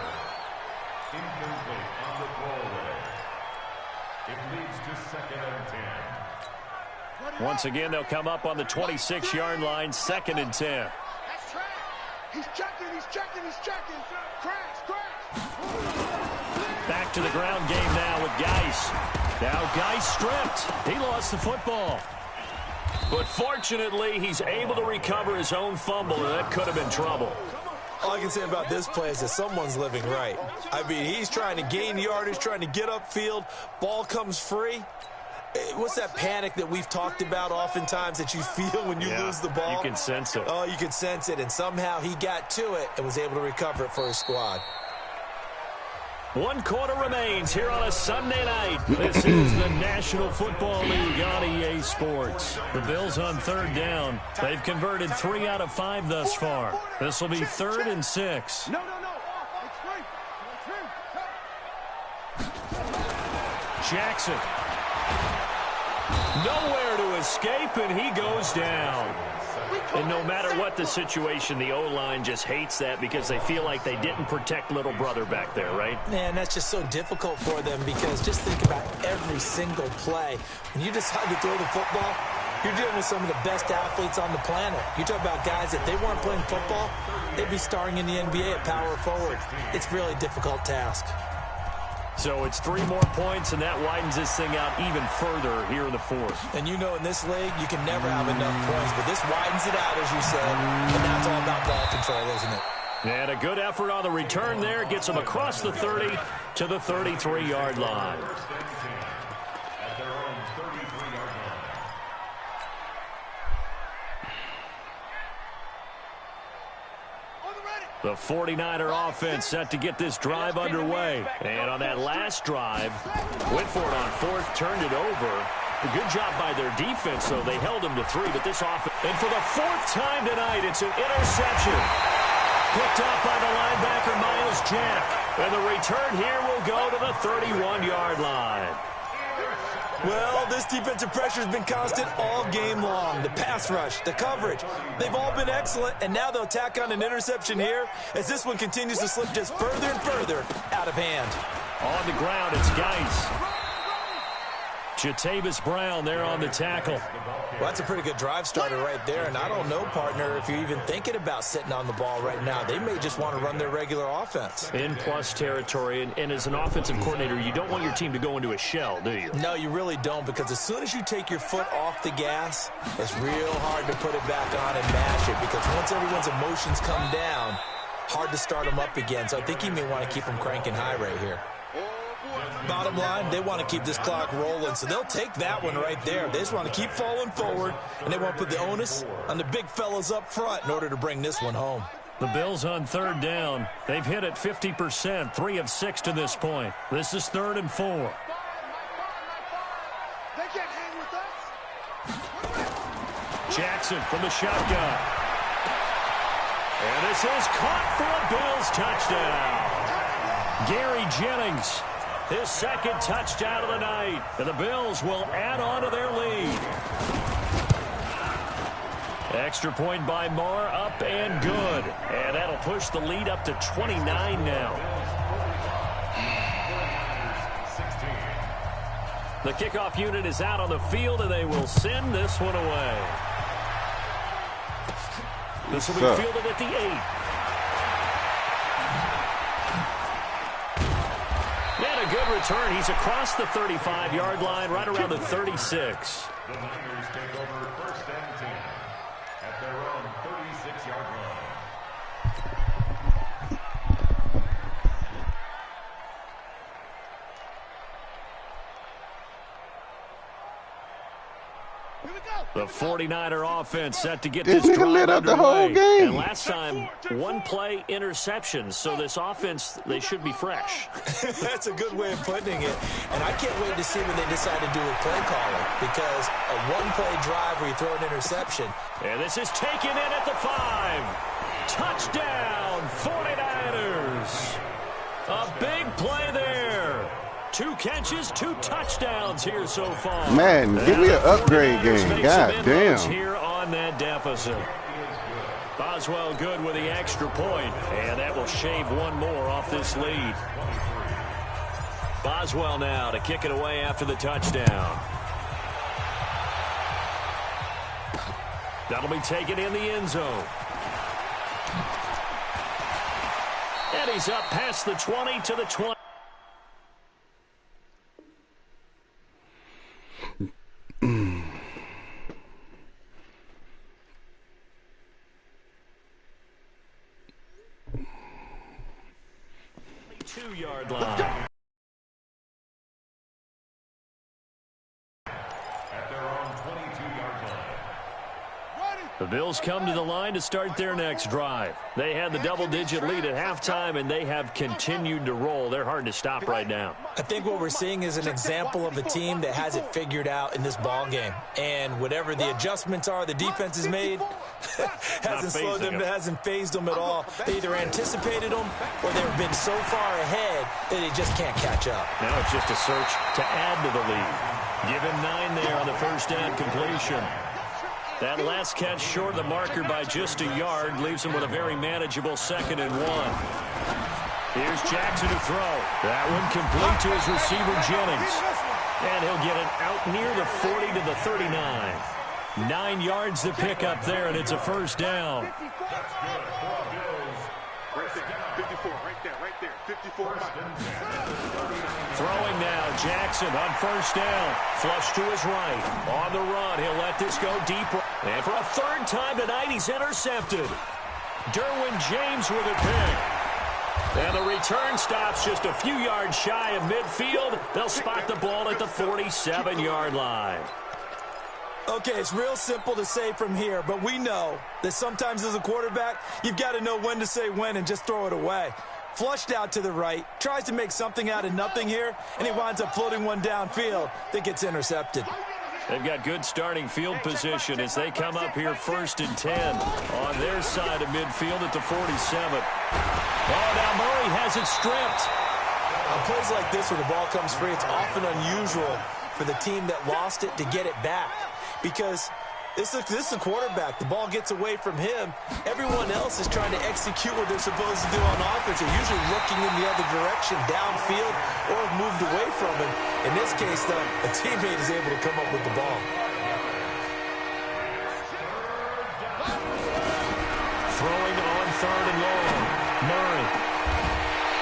Speaker 6: Incomplete on the throwaway. It leads to 2nd and 10.
Speaker 2: Once again, they'll come up on the 26-yard line, 2nd and 10.
Speaker 4: He's checking. Crash.
Speaker 2: Back to the ground game now with Geis. Now Geis stripped. He lost the football. But fortunately, he's able to recover his own fumble, and that could have been trouble.
Speaker 3: All I can say about this play is that someone's living right. I mean, he's trying to gain yardage, trying to get upfield. Ball comes free. What's that panic that we've talked about oftentimes that you feel when you lose the ball?
Speaker 2: You can sense it.
Speaker 3: Oh, you can sense it, and somehow he got to it and was able to recover it for his squad.
Speaker 2: 1 quarter remains here on a Sunday night. This is the National Football League on EA Sports. The Bills on 3rd down. They've converted 3 out of 5 thus far. This will be 3rd and 6.
Speaker 4: No.
Speaker 2: Jackson. Nowhere to escape, and he goes down. And no matter what the situation, the O-line just hates that because they feel like they didn't protect little brother back there, right?
Speaker 3: Man, that's just so difficult for them because just think about every single play. When you decide to throw the football, you're dealing with some of the best athletes on the planet. You talk about guys that they weren't playing football, they'd be starring in the NBA at power forward. It's a really difficult task.
Speaker 2: So it's 3 more points, and that widens this thing out even further here in the 4th.
Speaker 3: And you know in this league, you can never have enough points, but this widens it out, as you said. And that's all about ball control, isn't it?
Speaker 2: And a good effort on the return there gets them across the 30 to the 33-yard line. The 49er offense set to get this drive underway. And on that last drive, Whitford on 4th turned it over. A good job by their defense, though. They held them to 3, but this offense... And for the 4th time tonight, it's an interception. Picked up by the linebacker, Miles Jack. And the return here will go to the 31-yard line.
Speaker 3: Well, this defensive pressure has been constant all game long. The pass rush, the coverage, they've all been excellent, and now they'll tack on an interception here as this one continues to slip just further and further out of hand.
Speaker 2: On the ground, it's Geis. Jatavis Brown there on the tackle.
Speaker 3: Well, that's a pretty good drive starter right there, and I don't know, partner, if you're even thinking about sitting on the ball right now. They may just want to run their regular offense.
Speaker 2: In plus territory, and as an offensive coordinator, you don't want your team to go into a shell, do you?
Speaker 3: No, you really don't, because as soon as you take your foot off the gas, it's real hard to put it back on and mash it, because once everyone's emotions come down, hard to start them up again. So I think you may want to keep them cranking high right here. Bottom line, they want to keep this clock rolling, so they'll take that one right there. They just want to keep falling forward, and they want to put the onus on the big fellas up front in order to bring this one home.
Speaker 2: The Bills on 3rd down. They've hit it 50%, 3 of 6 to this point. This is 3rd and 4.
Speaker 4: They can't hang with us.
Speaker 2: Jackson from the shotgun. And this is caught for a Bills touchdown. Gary Jennings, his 2nd touchdown of the night. And the Bills will add on to their lead. Extra point by Marr, up and good. And that'll push the lead up to 29 now. The kickoff unit is out on the field, and they will send this one away. This will be fielded at the 8. And a good return. He's across the 35-yard line, right around the 36.
Speaker 6: The Niners take over 1st and 10 at their own 36-yard line.
Speaker 2: The 49er offense set to get this drive
Speaker 5: lit up
Speaker 2: underway.
Speaker 5: the whole game.
Speaker 2: And last time, 1 play interception. So this offense, they should be fresh.
Speaker 3: That's a good way of putting it. And I can't wait to see what they decide to do with play calling, because a 1-play drive where you throw an interception.
Speaker 2: And this is taken in at the 5. Touchdown, 49ers. A big play there. 2 catches, 2 touchdowns here so far.
Speaker 5: Man, give me an upgrade game. God damn.
Speaker 2: Here on that deficit. Boswell good with the extra point, and that will shave 1 more off this lead. Boswell now to kick it away after the touchdown. That'll be taken in the end zone. And he's up past the 20 to the 20. Two-yard line.
Speaker 6: At their own 22-yard line.
Speaker 2: The Bills come to the line to start their next drive. They had the double-digit lead at halftime, and they have continued to roll. They're hard to stop right now.
Speaker 3: I think what we're seeing is an example of a team that has it figured out in this ball game. And whatever the adjustments are the defense has made hasn't slowed them, hasn't phased them at all. They either anticipated them or they've been so far ahead that they just can't catch up.
Speaker 2: Now it's just a search to add to the lead. Give him 9 there on the first down completion. That last catch short of the marker by just a yard leaves him with a very manageable 2nd and 1. Here's Jackson to throw. That one complete to his receiver, Jennings. And he'll get it out near the 40 to the 39. 9 yards to pick up there, and it's a first down.
Speaker 6: That's good for the Bills. First down.
Speaker 4: 54, right there. 54.
Speaker 2: Throwing now, Jackson on first down. Flush to his right. On the run, he'll let this go deep. And for a 3rd time tonight, he's intercepted. Derwin James with a pick. And the return stops just a few yards shy of midfield. They'll spot the ball at the 47-yard line.
Speaker 3: Okay, it's real simple to say from here, but we know that sometimes as a quarterback, you've got to know when to say when and just throw it away. Flushed out to the right, tries to make something out of nothing here, and he winds up floating one downfield that gets intercepted.
Speaker 2: They've got good starting field position as they come up here 1st and 10 on their side of midfield at the 47. Oh, now Murray has it stripped.
Speaker 3: On plays like this where the ball comes free, it's often unusual for the team that lost it to get it back because this is a quarterback. The ball gets away from him. Everyone else is trying to execute what they're supposed to do on offense. They're usually looking in the other direction, downfield, or have moved away from him. In this case, though, a teammate is able to come up with the ball.
Speaker 2: Throwing on 3rd and long. Murray.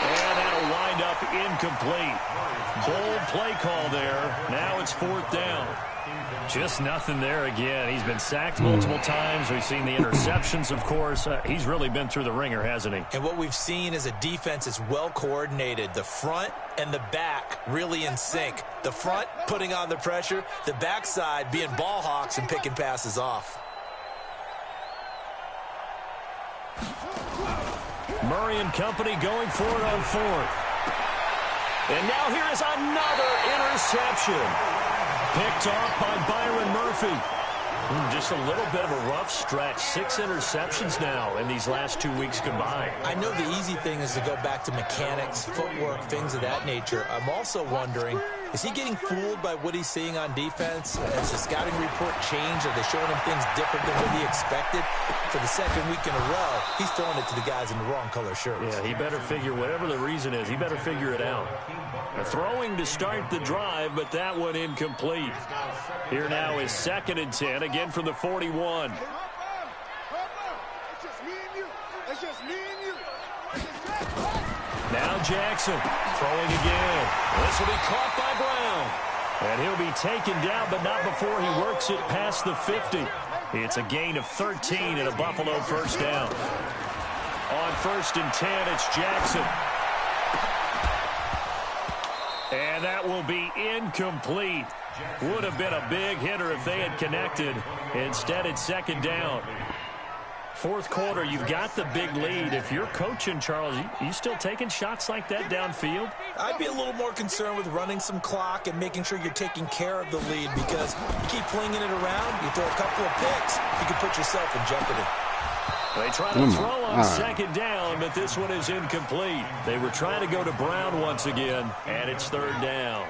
Speaker 2: And that'll wind up incomplete. Bold play call there. Now it's 4th down. Just nothing there again. He's been sacked multiple times. We've seen the interceptions, of course. He's really been through the ringer, hasn't he?
Speaker 3: And what we've seen is a defense that's well coordinated. The front and the back really in sync. The front putting on the pressure. The backside being ball hawks and picking passes off.
Speaker 2: Murray and company going for it on 4th. And now here is another interception. Picked off by Byron Murphy. Just a little bit of a rough stretch. 6 interceptions now in these last 2 weeks combined.
Speaker 3: I know the easy thing is to go back to mechanics, footwork, things of that nature. I'm also wondering, is he getting fooled by what he's seeing on defense? Has the scouting report changed? Are they showing him things different than what he expected? For the 2nd week in a row, he's throwing it to the guys in the wrong color shirts.
Speaker 2: Yeah, he better figure, whatever the reason is, he better figure it out. Throwing to start the drive, but that one incomplete. Here now is 2nd and 10, again from the 41.
Speaker 4: It's just me and you. It's just me and you.
Speaker 2: Now Jackson throwing again. This will be caught by Brown. And he'll be taken down, but not before he works it past the 50. It's a gain of 13 and a Buffalo first down. On 1st and 10, it's Jackson. And that will be incomplete. Would have been a big hitter if they had connected. Instead, it's 2nd down. 4th quarter, you've got the big lead. If you're coaching, Charles, you still taking shots like that downfield?
Speaker 3: I'd be a little more concerned with running some clock and making sure you're taking care of the lead because you keep flinging it around, you throw a couple of picks, you can put yourself in jeopardy.
Speaker 2: They try to throw on 2nd down, but this one is incomplete. They were trying to go to Brown once again, and it's 3rd down.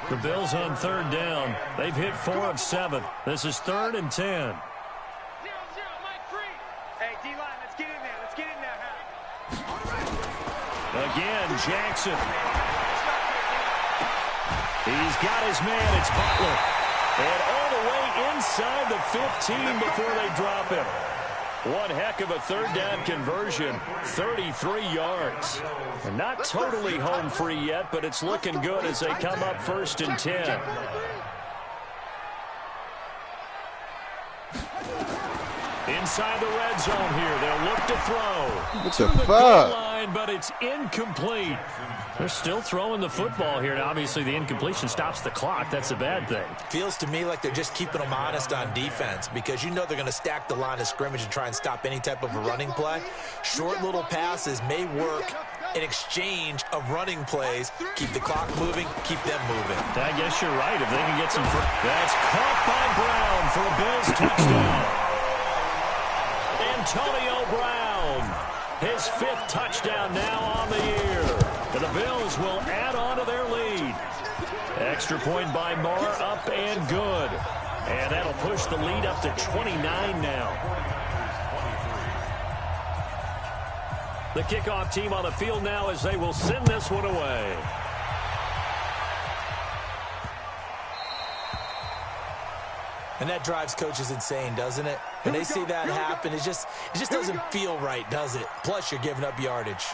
Speaker 2: The Bills on 3rd down. They've hit 4 of 7. This is 3rd and 10. Again, Jackson. He's got his man. It's Butler. And all the way inside the 15 before they drop him. One heck of a third down conversion, 33 yards. And not totally home free yet, but it's looking good as they come up 1st and 10. Inside the red zone here, they'll look to throw.
Speaker 5: What
Speaker 2: to
Speaker 5: the
Speaker 2: the
Speaker 5: fuck?
Speaker 2: goal line, but it's incomplete. They're still throwing the football here. Now, obviously, the incompletion stops the clock. That's a bad thing.
Speaker 3: Feels to me like they're just keeping them honest on defense because you know they're going to stack the line of scrimmage and try and stop any type of a running play. Short little passes may work in exchange of running plays. Keep the clock moving, keep them moving.
Speaker 2: I guess you're right. If they can get some... That's caught by Brown for a Bills touchdown. Antonio Brown, his 5th touchdown now on the year. And the Bills will add on to their lead. Extra point by Moore, up and good. And that'll push the lead up to 29 now. The kickoff team on the field now as they will send this one away.
Speaker 3: And that drives coaches insane, doesn't it? When they see that happen, it just doesn't feel right, does it? Plus, you're giving up yardage.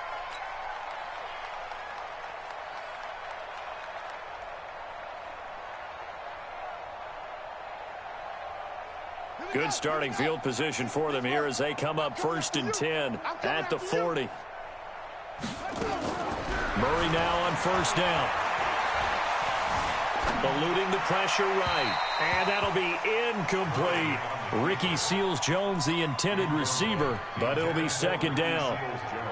Speaker 2: Good starting field position for them here as they come up 1st and 10 at the 40. Murray now on 1st down. Eluding the pressure right. And that'll be incomplete. Ricky Seals-Jones, the intended receiver, but it'll be 2nd down.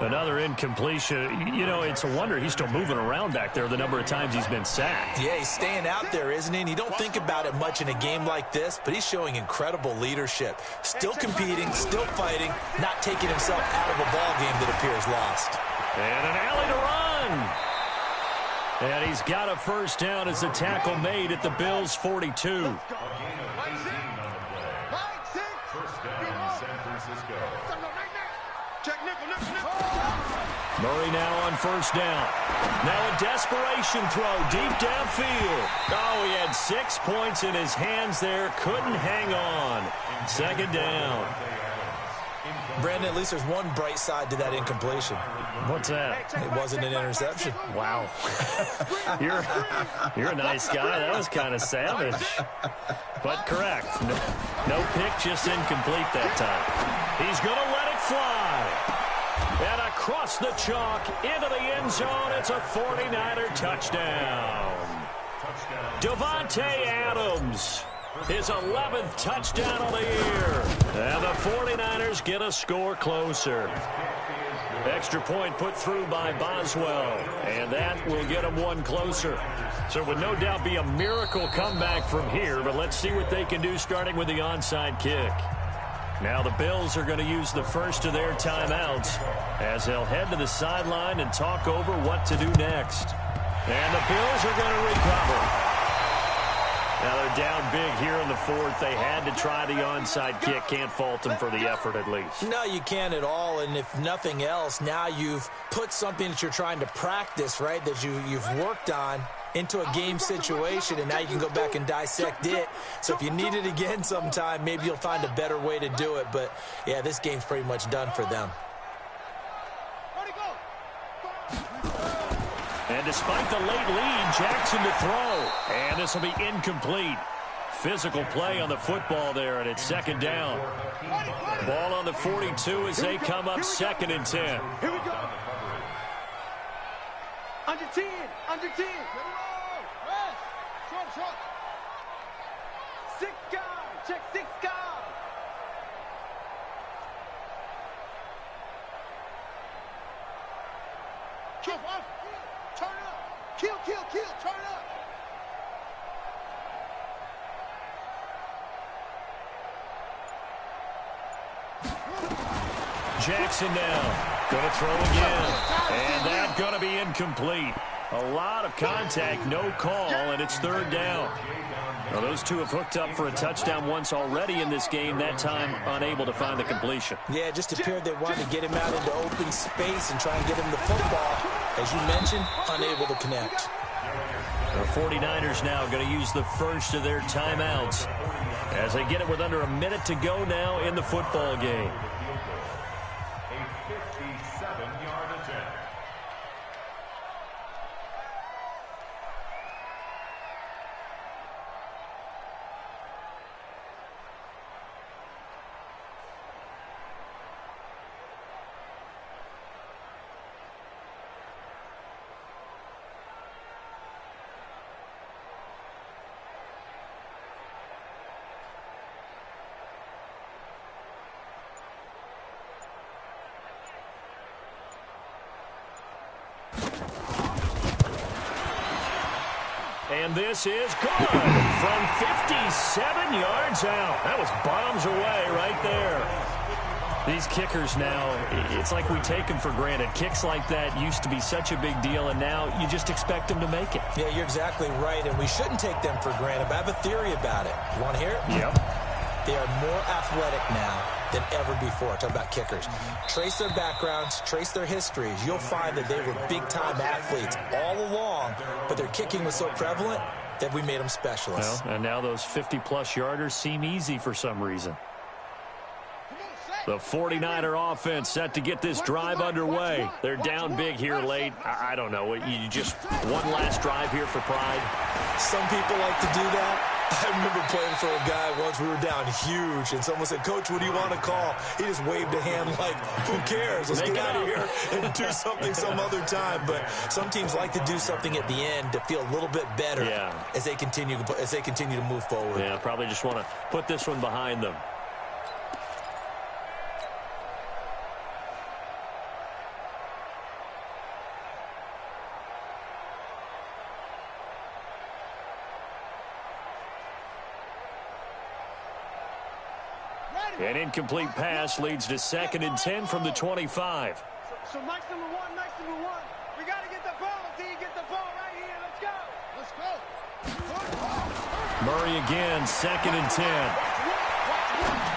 Speaker 2: Another incompletion. You know, it's a wonder he's still moving around back there the number of times he's been sacked.
Speaker 3: Yeah, he's staying out there, isn't he? And you don't think about it much in a game like this, but he's showing incredible leadership. Still competing, still fighting, not taking himself out of a ball game that appears lost.
Speaker 2: And an alley to run. And he's got a 1st down as the tackle made at the Bills' 42. Murray now on 1st down. Now a desperation throw deep downfield. Oh, he had 6 points in his hands there. Couldn't hang on. 2nd down.
Speaker 3: Brandon, at least there's one bright side to that incompletion.
Speaker 2: What's that?
Speaker 3: It wasn't an interception.
Speaker 2: Wow. You're a nice guy. That was kind of savage. But correct. No pick, just incomplete that time. He's going to let it fly. And across the chalk into the end zone, it's a 49er touchdown. Devontae Adams, his 11th touchdown of the year. And the 49ers get a score closer. Extra point put through by Boswell, and that will get them one closer. So it would no doubt be a miracle comeback from here, but let's see what they can do starting with the onside kick. Now the Bills are going to use the first of their timeouts as they'll head to the sideline and talk over what to do next. And the Bills are going to recover. Now they're down big here in the 4th. They had to try the onside kick. Can't fault them for the effort at least.
Speaker 3: No, you can't at all. And if nothing else, now you've put something that you're trying to practice, right, that you've worked on into a game situation, and now you can go back and dissect it. So if you need it again sometime, maybe you'll find a better way to do it. But, yeah, this game's pretty much done for them.
Speaker 2: And despite the late lead, Jackson to throw. And this will be incomplete. Physical play on the football there, and it's 2nd down. Ball on the 42 as they come up 2nd and 10.
Speaker 4: Here we go. Under 10. Under 10. Short. 6 guys. Check 6 guys. Kill off. Turn up. Kill. Turn up.
Speaker 2: Jackson now. Going to throw again. And that's going to be incomplete. A lot of contact, no call, and it's 3rd down. Now, those two have hooked up for a touchdown once already in this game, that time unable to find the completion.
Speaker 3: Yeah, it just appeared they wanted to get him out into open space and try and get him the football. As you mentioned, unable to connect.
Speaker 2: The 49ers now going to use the first of their timeouts as they get it with under a minute to go now in the football game. And this is good from 57 yards out. That was bombs away right there. These kickers now, it's like we take them for granted. Kicks like that used to be such a big deal, and now you just expect them to make it.
Speaker 3: Yeah, you're exactly right, and we shouldn't take them for granted. But I have a theory about it. You want to hear it?
Speaker 2: Yep.
Speaker 3: They are more athletic now than ever before. Talk about kickers. Trace their backgrounds, trace their histories. You'll find that they were big-time athletes all along, but their kicking was so prevalent that we made them specialists.
Speaker 2: Well, and now those 50-plus yarders seem easy for some reason. The 49er offense set to get this drive underway. They're down big here late. I don't know. You just one last drive here for pride?
Speaker 3: Some people like to do that. I remember playing for a guy once. We were down huge, and someone said, "Coach, what do you want to call?" He just waved a hand like, "Who cares? Let's get out of here and do something some other time." But some teams like to do something at the end to feel a little bit better as they continue to move forward.
Speaker 2: Yeah, probably just want to put this one behind them. An incomplete pass leads to 2nd and 10 from the 25.
Speaker 4: So nice number one. We got to get the ball, D. Get the ball right here. Let's go.
Speaker 2: Murray again, 2nd and 10.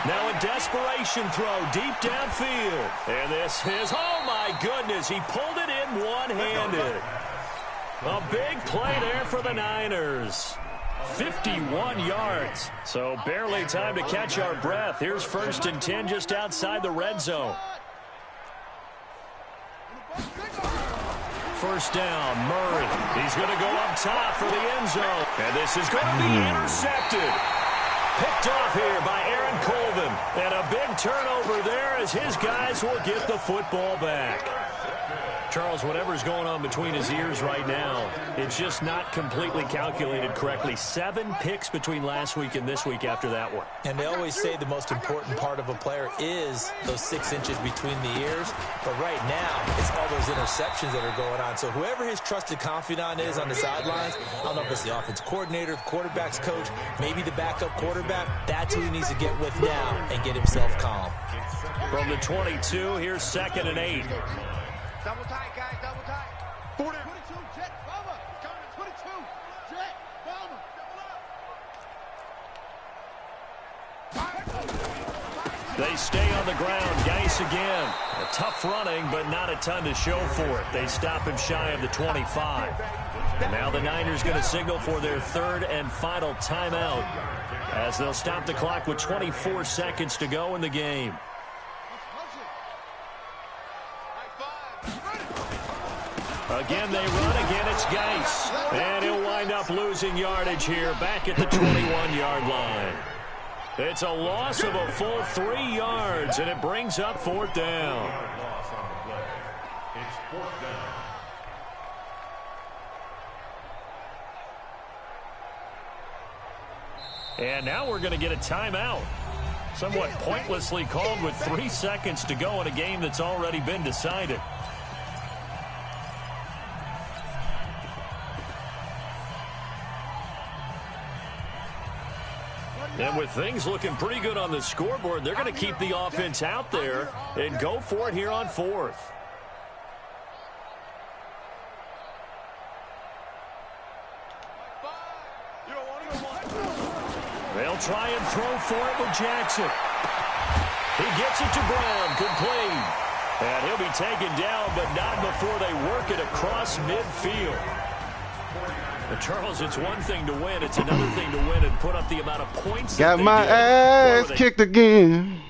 Speaker 2: Now a desperation throw deep downfield. And this is, oh my goodness, he pulled it in one-handed. A big play there for the Niners. 51 yards. So barely time to catch our breath. Here's 1st and 10 just outside the red zone. First down, Murray. He's going to go up top for the end zone. And this is going to be intercepted. Picked off here by Aaron Colvin. And a big turnover there as his guys will get the football back. Charles, whatever's going on between his ears right now, it's just not completely calculated correctly. 7 picks between last week and this week after that one.
Speaker 3: And they always say the most important part of a player is those 6 inches between the ears. But right now, it's all those interceptions that are going on. So whoever his trusted confidant is on the sidelines, I don't know if it's the offense coordinator, the quarterback's coach, maybe the backup quarterback, that's who he needs to get with now and get himself calm.
Speaker 2: From the 22, here's 2nd and 8.
Speaker 4: Double tight, guys, double tight. 40. 22, jet, bomber. Coming to 22, jet, bomber.
Speaker 2: They stay on the ground. Geis again. A tough running, but not a ton to show for it. They stop him shy of the 25. And now the Niners going to signal for their 3rd and final timeout as they'll stop the clock with 24 seconds to go in the game. Again, they run. Again, it's Geis. And he'll wind up losing yardage here back at the 21-yard line. It's a loss of a full 3 yards, and it brings up 4th down.
Speaker 6: It's 4th down.
Speaker 2: And now we're going to get a timeout. Somewhat pointlessly called with 3 seconds to go in a game that's already been decided. And with things looking pretty good on the scoreboard, they're going to keep the offense out there and go for it here on 4th. They'll try and throw for it with Jackson. He gets it to Brown, complete. And he'll be taken down, but not before they work it across midfield. But Charles, it's one thing to win. It's another thing to win and put up the amount of points.
Speaker 5: Got my ass kicked again.